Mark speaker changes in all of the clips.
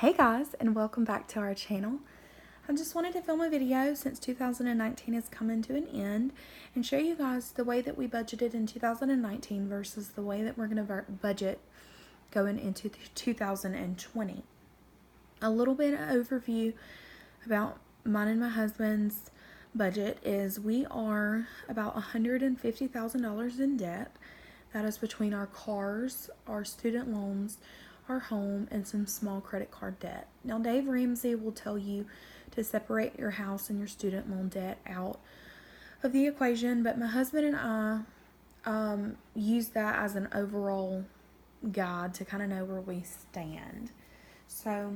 Speaker 1: Hey guys, and welcome back to our channel. I just wanted to film a video since 2019 is coming to an end and show you guys the way that we budgeted in 2019 versus the way that we're going to budget going into 2020. A little bit of overview about mine and my husband's budget is we are about $150,000 in debt. That is between our cars, our student loans, our home, and some small credit card debt. Now, Dave Ramsey will tell you to separate your house and your student loan debt out of the equation, but my husband and I use that as an overall guide to kind of know where we stand. So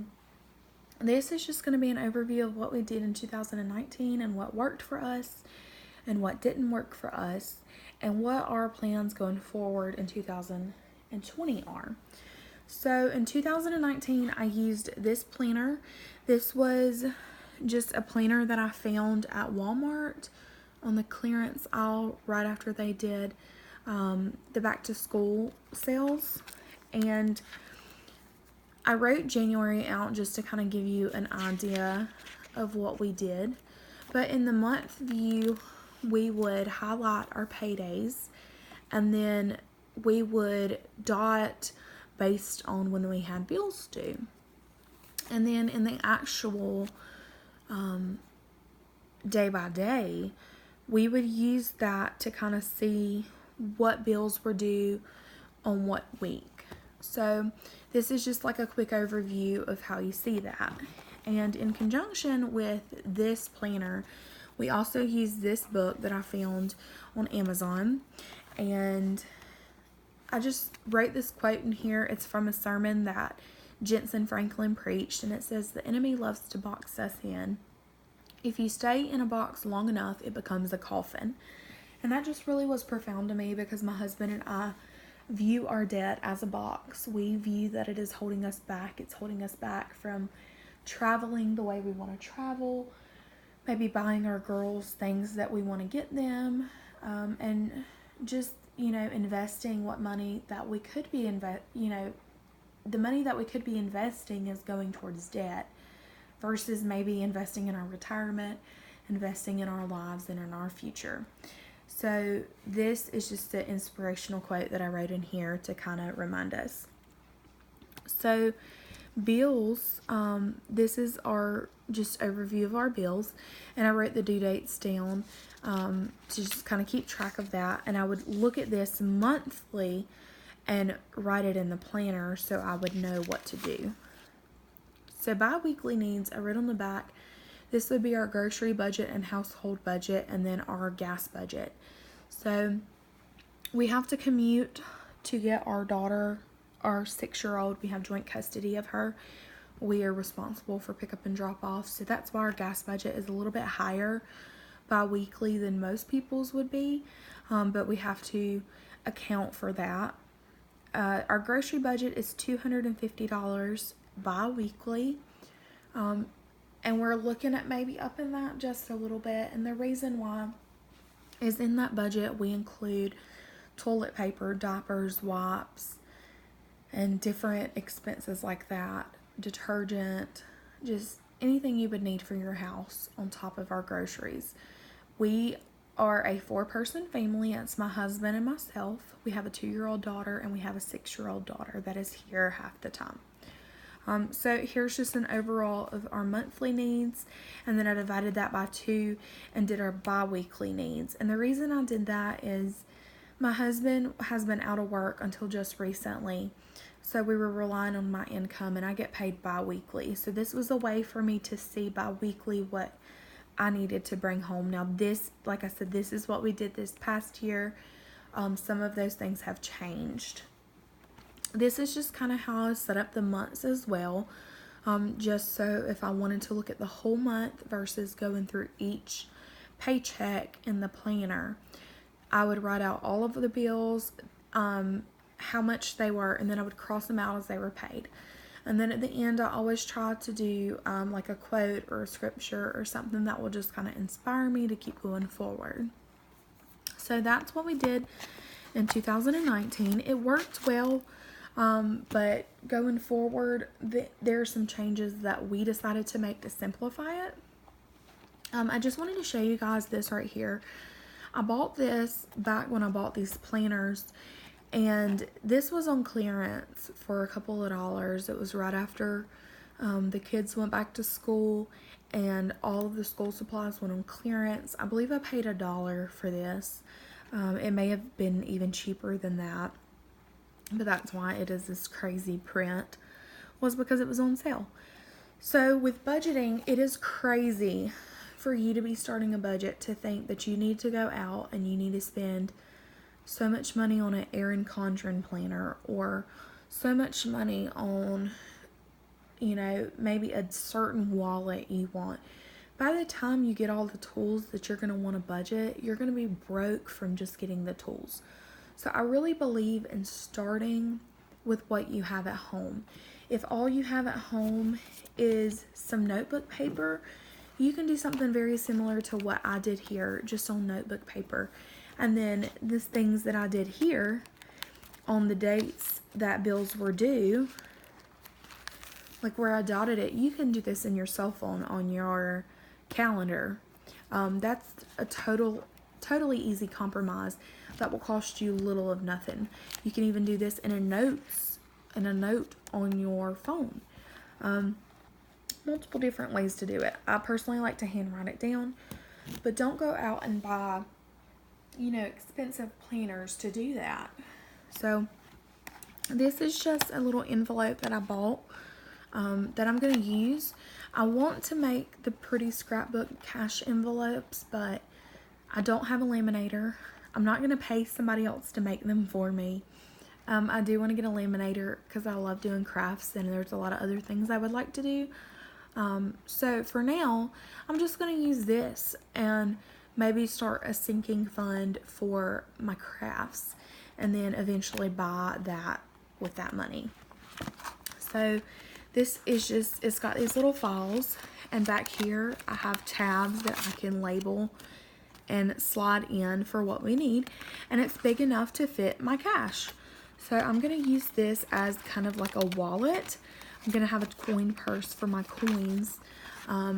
Speaker 1: this is just going to be an overview of what we did in 2019 and what worked for us and what didn't work for us and what our plans going forward in 2020 are. So in 2019, I used this planner. This was just a planner that I found at Walmart on the clearance aisle right after they did the back to school sales. And I wrote January out just to kind of give you an idea of what we did. But in the month view, we would highlight our paydays and then we would dot based on when we had bills due. And then in the actual day by day, we would use that to kind of see what bills were due on what week. So this is just like a quick overview of how you see that. And in conjunction with this planner, we also use this book that I found on Amazon, and I just wrote this quote in here. It's from a sermon that Jensen Franklin preached, and it says, "The enemy loves to box us in. If you stay in a box long enough, it becomes a coffin." And that just really was profound to me because my husband and I view our debt as a box. We view that it is holding us back. It's holding us back from traveling the way we want to travel, maybe buying our girls things that we want to get them, and just investing what money that we could be the money that we could be investing is going towards debt versus maybe investing in our retirement, investing in our lives and in our future. So this is just an inspirational quote that I wrote in here to kind of remind us. So bills, this is our just overview of our bills, and I wrote the due dates down to just kind of keep track of that, and I would look at this monthly and write it in the planner so I would know what to do. So bi-weekly needs, I wrote on the back, this would be our grocery budget and household budget, and then our gas budget. So we have to commute to get our daughter, our 6-year-old, we have joint custody of her. We are responsible for pickup and drop off. So that's why our gas budget is a little bit higher bi-weekly than most people's would be. But we have to account for that. Our grocery budget is $250 bi-weekly. And we're looking at maybe upping that just a little bit. And the reason why is in that budget, we include toilet paper, diapers, wipes, and different expenses like that, detergent, just anything you would need for your house on top of our groceries. We are a 4-person family. It's my husband and myself. We have a 2-year-old daughter and we have a 6-year-old daughter that is here half the time. So here's just an overall of our monthly needs, and then I divided that by 2 and did our bi-weekly needs. And the reason I did that is my husband has been out of work until just recently, so we were relying on my income, and I get paid bi-weekly. So this was a way for me to see bi-weekly what I needed to bring home. Now this, like I said, this is what we did this past year. Some of those things have changed. This is just kind of how I set up the months as well, just so if I wanted to look at the whole month versus going through each paycheck in the planner, I would write out all of the bills, how much they were, and then I would cross them out as they were paid. And then at the end, I always try to do like a quote or a scripture or something that will just kind of inspire me to keep going forward. So that's what we did in 2019. It worked well. But going forward, there are some changes that we decided to make to simplify it. I just wanted to show you guys this right here. I bought this back when I bought these planners, and this was on clearance for a couple of dollars. It was right after the kids went back to school, and all of the school supplies went on clearance. I believe I paid $1 for this. It may have been even cheaper than that, but that's why it is this crazy print, was because it was on sale. So with budgeting, it is crazy for you to be starting a budget to think that you need to go out and you need to spend so much money on an Erin Condren planner, or so much money on, maybe a certain wallet you want. By the time you get all the tools that you're going to want to budget, you're going to be broke from just getting the tools. So I really believe in starting with what you have at home. If all you have at home is some notebook paper, you can do something very similar to what I did here, just on notebook paper. And then the things that I did here on the dates that bills were due, like where I dotted it, you can do this in your cell phone on your calendar. That's a totally easy compromise that will cost you little of nothing. You can even do this in a note on your phone. Multiple different ways to do it. I personally like to handwrite it down, but don't go out and buy, expensive planners to do that. So this is just a little envelope that I bought that I'm going to use. I want to make the pretty scrapbook cash envelopes, but I don't have a laminator. I'm not going to pay somebody else to make them for me. I do want to get a laminator because I love doing crafts, and there's a lot of other things I would like to do. So for now, I'm just going to use this and maybe start a sinking fund for my crafts, and then eventually buy that with that money. So this is just, it's got these little files, and back here I have tabs that I can label and slide in for what we need, and it's big enough to fit my cash. So I'm going to use this as kind of like a wallet. I'm going to have a coin purse for my coins,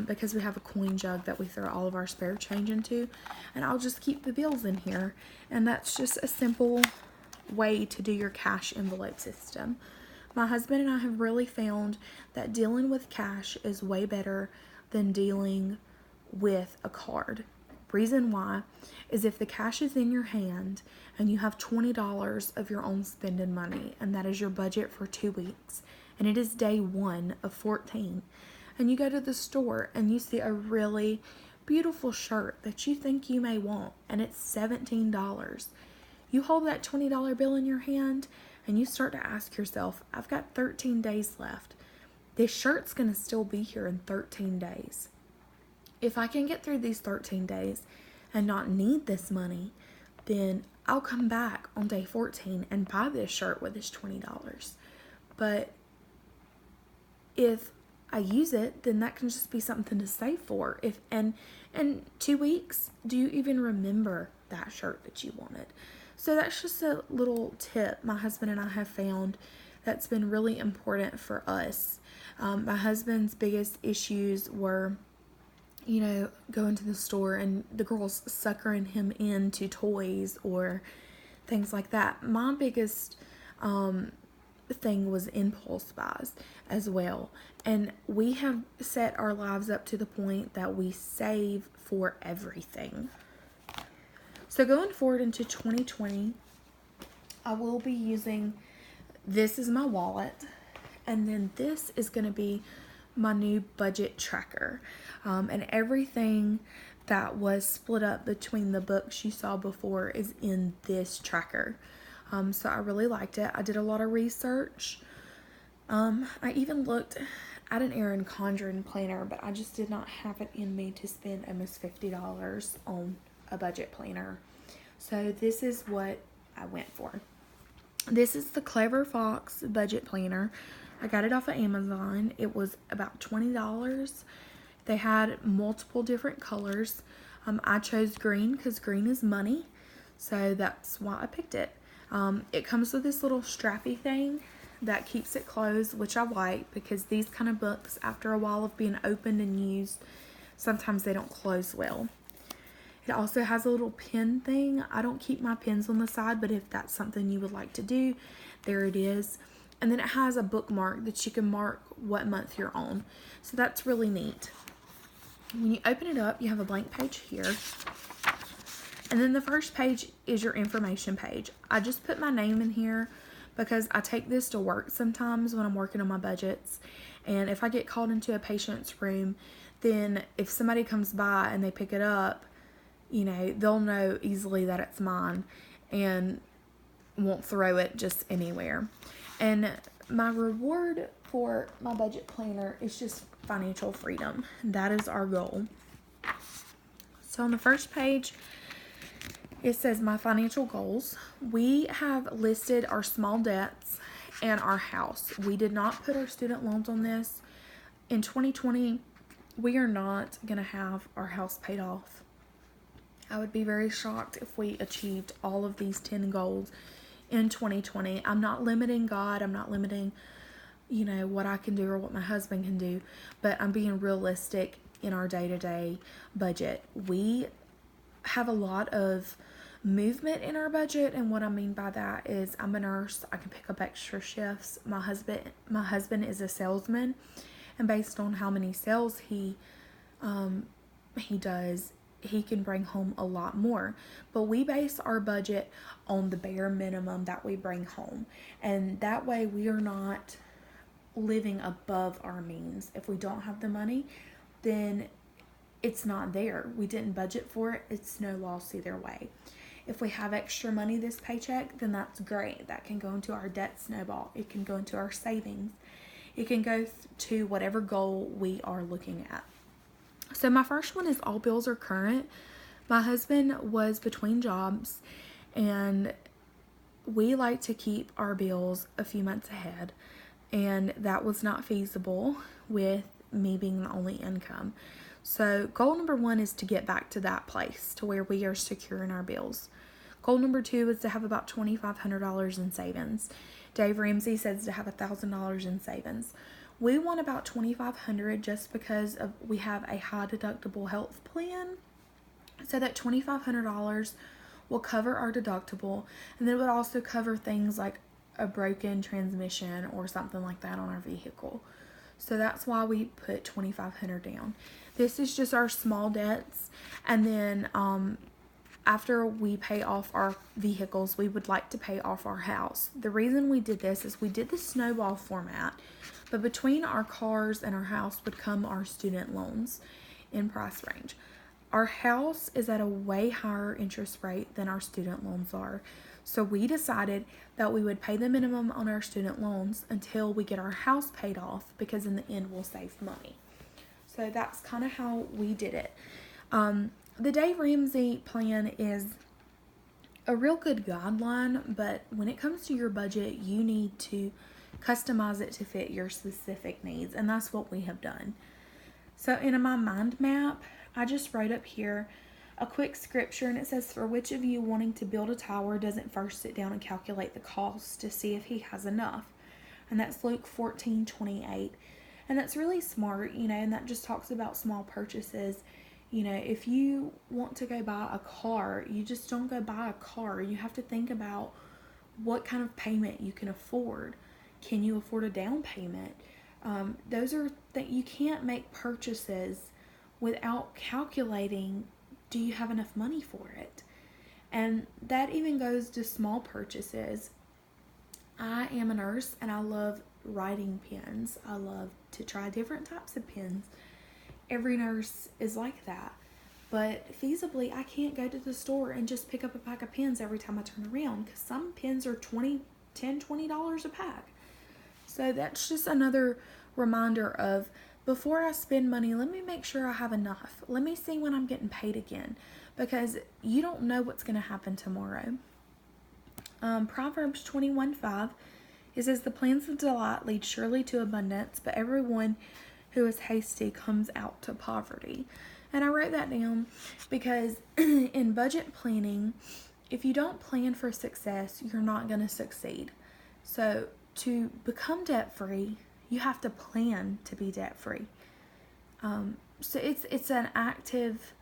Speaker 1: because we have a coin jug that we throw all of our spare change into, and I'll just keep the bills in here. And that's just a simple way to do your cash envelope system. My husband and I have really found that dealing with cash is way better than dealing with a card. Reason why is if the cash is in your hand and you have $20 of your own spending money, and that is your budget for 2 weeks, and it is day 1 of 14, and you go to the store and you see a really beautiful shirt that you think you may want, and it's $17. You hold that $20 bill in your hand and you start to ask yourself, I've got 13 days left. This shirt's going to still be here in 13 days. If I can get through these 13 days and not need this money, then I'll come back on day 14 and buy this shirt with this $20. But if I use it, then that can just be something to save for. If and in 2 weeks, do you even remember that shirt that you wanted? So that's just a little tip my husband and I have found that's been really important for us. My husband's biggest issues were, going to the store and the girls suckering him into toys or things like that. My biggest thing was impulse buys as well. And we have set our lives up to the point that we save for everything. So going forward into 2020, I will be using, this is my wallet, and then this is going to be my new budget tracker. And everything that was split up between the books you saw before is in this tracker. So I really liked it. I did a lot of research. I even looked at an Erin Condren planner, but I just did not have it in me to spend almost $50 on a budget planner. So this is what I went for. This is the Clever Fox budget planner. I got it off of Amazon. It was about $20. They had multiple different colors. I chose green because green is money. So that's why I picked it. It comes with this little strappy thing that keeps it closed, which I like because these kind of books, after a while of being opened and used, sometimes they don't close well. It also has a little pen thing. I don't keep my pens on the side, but if that's something you would like to do, there it is. And then it has a bookmark that you can mark what month you're on. So that's really neat. When you open it up, you have a blank page here. And then the first page is your information page. I just put my name in here because I take this to work sometimes when I'm working on my budgets. And if I get called into a patient's room, then if somebody comes by and they pick it up, you know, they'll know easily that it's mine and won't throw it just anywhere. And my reward for my budget planner is just financial freedom. That is our goal. So on the first page, it says my financial goals. We have listed our small debts and our house. We did not put our student loans on this. In 2020, we are not going to have our house paid off. I would be very shocked if we achieved all of these 10 goals in 2020. I'm not limiting God. I'm not limiting, you know, what I can do or what my husband can do, but I'm being realistic in our day-to-day budget. We have a lot of movement in our budget, and what I mean by that is I'm a nurse. I can pick up extra shifts. My husband is a salesman, and based on how many sales he does, he can bring home a lot more. But we base our budget on the bare minimum that we bring home, and that way we are not living above our means. If we don't have the money, then it's not there. We didn't budget for it. It's no loss either way. If we have extra money this paycheck, then that's great. That can go into our debt snowball. It can go into our savings. It can go to whatever goal we are looking at. So my first one is all bills are current. My husband was between jobs, and we like to keep our bills a few months ahead, and that was not feasible with me being the only income. So goal number 1 is to get back to that place to where we are secure in our bills. Goal number 2 is to have about $2,500 in savings. Dave Ramsey says to have $1,000 in savings. We want about $2,500 just because we have a high deductible health plan. So that $2,500 will cover our deductible, and then it would also cover things like a broken transmission or something like that on our vehicle. So that's why we put $2,500 down. This is just our small debts, and then after we pay off our vehicles, we would like to pay off our house. The reason we did this is we did the snowball format, but between our cars and our house would come our student loans in price range. Our house is at a way higher interest rate than our student loans are. So we decided that we would pay the minimum on our student loans until we get our house paid off, because in the end we'll save money. So that's kind of how we did it. The Dave Ramsey plan is a real good guideline, but when it comes to your budget, you need to customize it to fit your specific needs, and that's what we have done. So in my mind map, I just wrote up here a quick scripture, and it says, for which of you wanting to build a tower doesn't first sit down and calculate the cost to see if he has enough? And that's Luke 14:28. And that's really smart, you know, and that just talks about small purchases. You know, if you want to go buy a car, you just don't go buy a car. You have to think about what kind of payment you can afford. Can you afford a down payment? Those are that you can't make purchases without calculating, do you have enough money for it? And that even goes to small purchases. I am a nurse, and I love writing pens. I love to try different types of pens. Every nurse is like that. But feasibly, I can't go to the store and just pick up a pack of pens every time I turn around, because some pens are $10, $20 a pack. So that's just another reminder of, before I spend money, let me make sure I have enough. Let me see when I'm getting paid again, because you don't know what's going to happen tomorrow. Proverbs 21:5, it says, the plans of delight lead surely to abundance, but everyone who is hasty comes out to poverty. And I wrote that down because in budget planning, if you don't plan for success, you're not going to succeed. So to become debt-free, you have to plan to be debt-free. So it's an active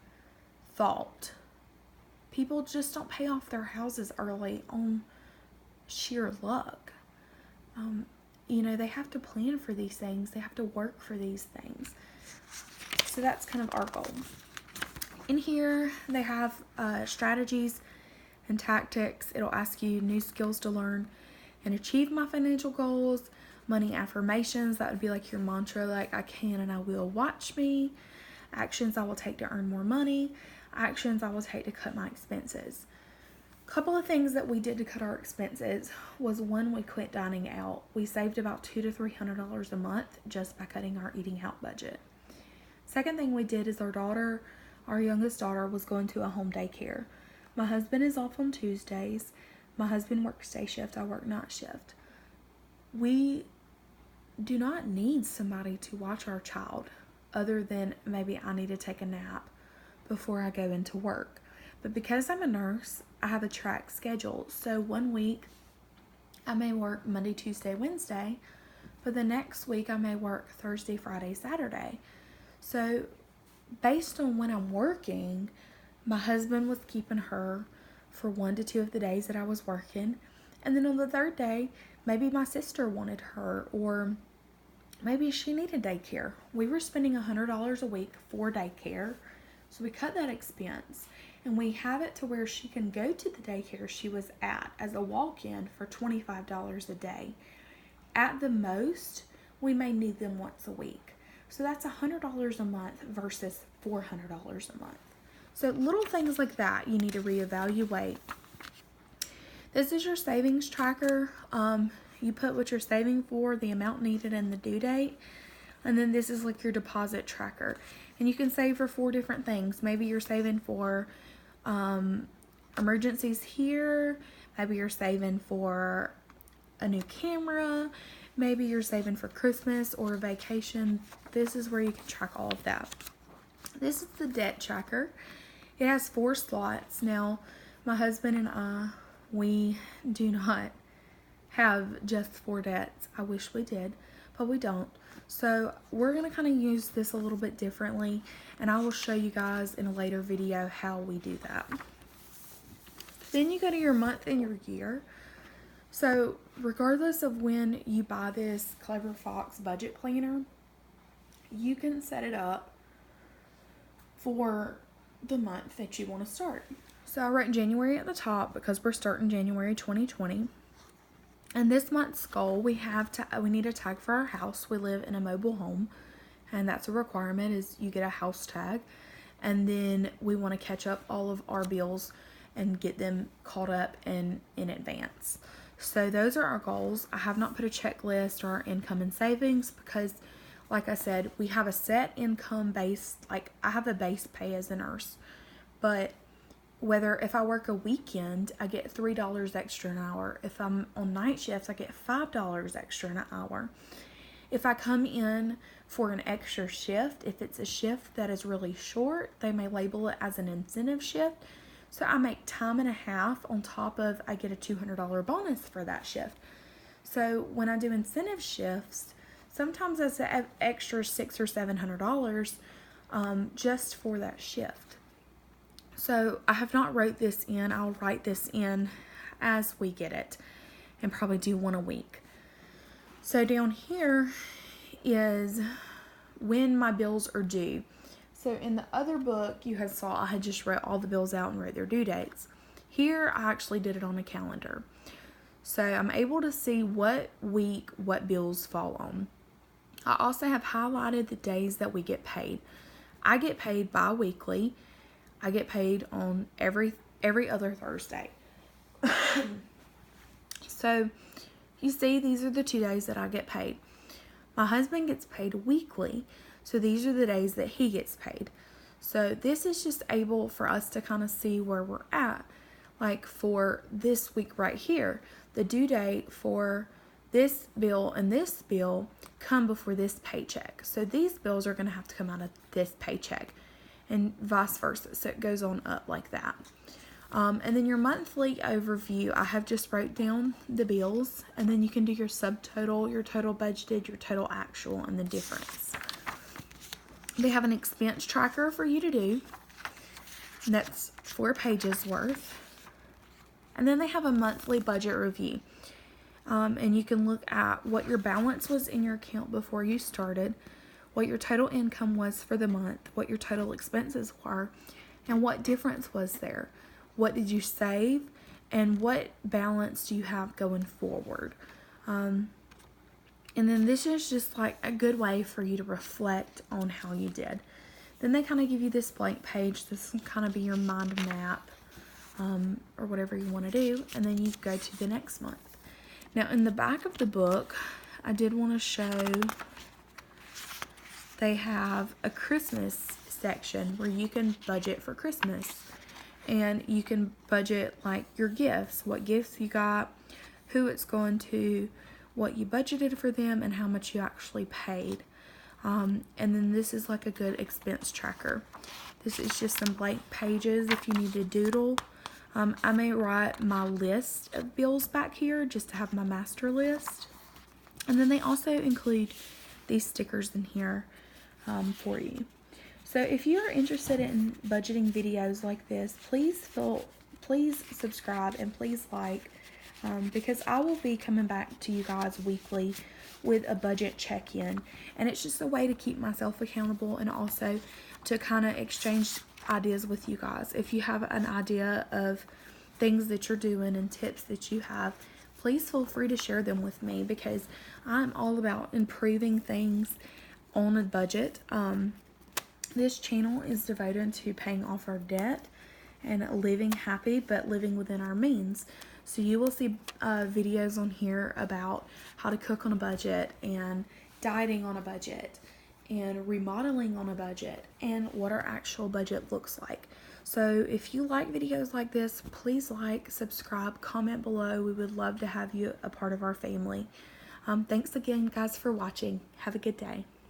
Speaker 1: thought. People just don't pay off their houses early on sheer luck. They have to plan for these things. They have to work for these things. So that's kind of our goal. In here, they have strategies and tactics. It'll ask you new skills to learn and achieve my financial goals. Money affirmations, that would be like your mantra, like I can and I will, watch me. Actions I will take to earn more money. Actions I will take to cut my expenses. Couple of things that we did to cut our expenses was, one, we quit dining out. We saved about $200 to $300 a month just by cutting our eating out budget. Second thing we did is our youngest daughter was going to a home daycare. My husband is off on Tuesdays. My husband works day shift. I work night shift. We do not need somebody to watch our child other than maybe I need to take a nap before I go into work. But because I'm a nurse, I have a track schedule. So one week I may work Monday, Tuesday, Wednesday, but the next week I may work Thursday, Friday, Saturday. So based on when I'm working, my husband was keeping her for 1 to 2 of the days that I was working. And then on the third day, maybe my sister wanted her, or maybe she needed daycare. We were spending $100 a week for daycare. So we cut that expense and we have it to where she can go to the daycare she was at as a walk-in for $25 a day. At the most, we may need them once a week. So that's $100 a month versus $400 a month. So little things like that you need to reevaluate. This is your savings tracker. You put what you're saving for, the amount needed, and the due date. And then this is like your deposit tracker. And you can save for 4 different things. Maybe you're saving for emergencies here. Maybe you're saving for a new camera. Maybe you're saving for Christmas or a vacation. This is where you can track all of that. This is the debt tracker. It has 4 slots. Now, my husband and I, we do not have just 4 debts. I wish we did, but we don't. So we're going to kind of use this a little bit differently, and I will show you guys in a later video how we do that. Then you go to your month and your year. So regardless of when you buy this Clever Fox budget planner, you can set it up for the month that you want to start. So I wrote January at the top because we're starting January 2020. And this month's goal, we need a tag for our house. We live in a mobile home, and that's a requirement, is you get a house tag. And then we want to catch up all of our bills and get them caught up in advance. So those are our goals. I have not put a checklist or our income and savings because, like I said, we have a set income base. Like, I have a base pay as a nurse, but if I work a weekend, I get $3 extra an hour. If I'm on night shifts, I get $5 extra an hour. If I come in for an extra shift, if it's a shift that is really short, they may label it as an incentive shift. So I make time and a half on top of, I get a $200 bonus for that shift. So when I do incentive shifts, sometimes that's an extra $600 or $700 just for that shift. So I have not wrote this in. I'll write this in as we get it and probably do 1 a week. So down here is when my bills are due. So in the other book you had saw I had just wrote all the bills out and wrote their due dates. Here I actually did it on a calendar. So I'm able to see what week what bills fall on. I also have highlighted the days that we get paid. I get paid bi-weekly. I get paid on every other Thursday. So you see, these are the 2 days that I get paid. My husband gets paid weekly, so these are the days that he gets paid. So this is just able for us to kind of see where we're at. Like for this week right here, the due date for this bill and this bill come before this paycheck. So these bills are going to have to come out of this paycheck, and vice versa. So it goes on up like that. And then your monthly overview, I have just wrote down the bills, and then you can do your subtotal, your total budgeted, your total actual, and the difference. They have an expense tracker for you to do. And that's 4 pages worth. And then they have a monthly budget review. And you can look at what your balance was in your account before you started, what your total income was for the month, what your total expenses were, and what difference was there. What did you save, and what balance do you have going forward? And then this is just like a good way for you to reflect on how you did. Then they kind of give you this blank page. This can kind of be your mind map, or whatever you want to do. And then you go to the next month. Now in the back of the book, I did want to show they have a Christmas section where you can budget for Christmas. And you can budget like your gifts, what gifts you got, who it's going to, what you budgeted for them, and how much you actually paid. And then this is like a good expense tracker. This is just some blank pages if you need to doodle. I may write my list of bills back here just to have my master list. And then they also include these stickers in here for you. So if you're interested in budgeting videos like this, please subscribe and please like, because I will be coming back to you guys weekly with a budget check-in, and it's just a way to keep myself accountable and also to kind of exchange ideas with you guys. If you have an idea of things that you're doing and tips that you have, please feel free to share them with me, because I'm all about improving things on a budget. This channel is devoted to paying off our debt and living happy, but living within our means. So you will see videos on here about how to cook on a budget, and dieting on a budget, and remodeling on a budget, and what our actual budget looks like. So if you like videos like this, please like, subscribe, comment below. We would love to have you a part of our family. Thanks again, guys, for watching. Have a good day.